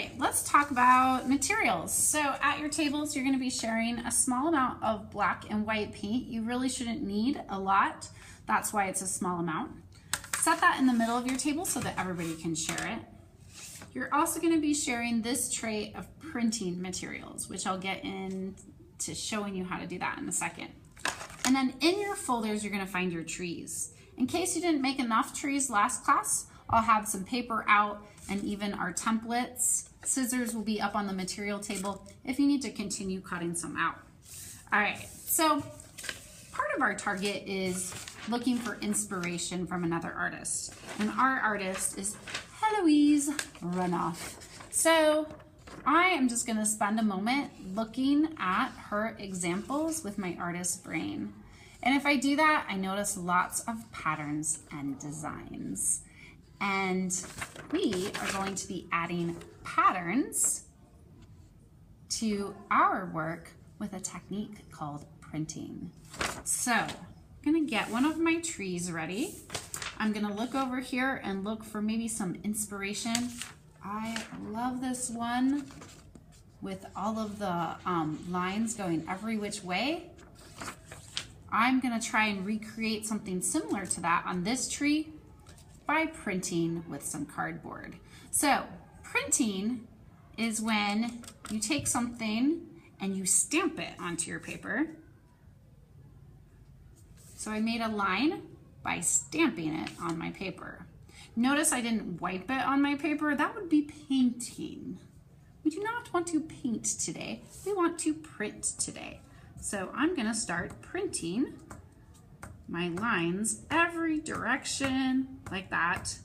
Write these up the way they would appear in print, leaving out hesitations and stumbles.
right, let's talk about materials. So at your tables, you're going to be sharing a small amount of black and white paint. You really shouldn't need a lot. That's why it's a small amount. Set that in the middle of your table so that everybody can share it. You're also going to be sharing this tray of printing materials, which I'll get into showing you how to do that in a second. And then in your folders, you're going to find your trees. In case you didn't make enough trees last class, I'll have some paper out and even our templates. Scissors will be up on the material table if you need to continue cutting some out. All right, so part of our target is looking for inspiration from another artist. And our artist is Eloise Renouf. So I am just gonna spend a moment looking at her examples with my artist brain. And if I do that, I notice lots of patterns and designs. And we are going to be adding patterns to our work with a technique called printing. So I'm gonna get one of my trees ready. I'm gonna look over here and look for maybe some inspiration. I love this one with all of the lines going every which way. I'm gonna try and recreate something similar to that on this tree by printing with some cardboard. So printing is when you take something and you stamp it onto your paper. So I made a line by stamping it on my paper. Notice I didn't wipe it on my paper. That would be painting. We do not want to paint today. We want to print today. So I'm gonna start printing my lines every direction like that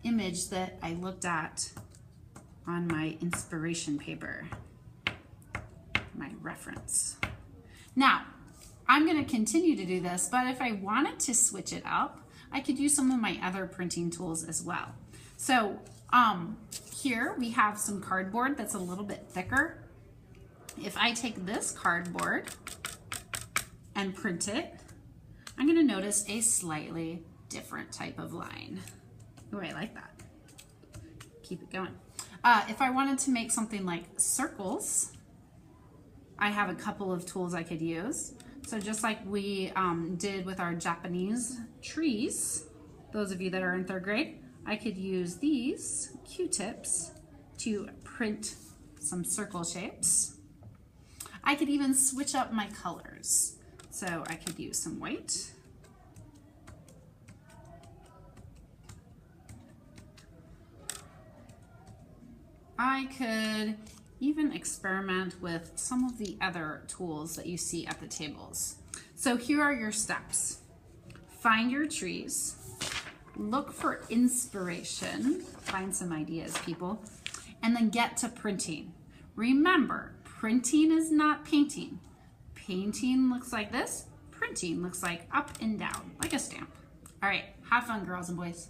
image that I looked at on my inspiration paper, my reference. Now, I'm gonna continue to do this, but if I wanted to switch it up, I could use some of my other printing tools as well. So here we have some cardboard that's a little bit thicker. If I take this cardboard and print it, I'm gonna notice a slightly different type of line. Oh, I like that. Keep it going. If I wanted to make something like circles, I have a couple of tools I could use. So just like we did with our Japanese trees, those of you that are in 3rd grade, I could use these Q-tips to print some circle shapes. I could even switch up my colors. So I could use some white. I could even experiment with some of the other tools that you see at the tables. So here are your steps. Find your trees, look for inspiration, find some ideas, people, and then get to printing. Remember, printing is not painting. Painting looks like this, printing looks like up and down, like a stamp. All right, have fun, girls and boys.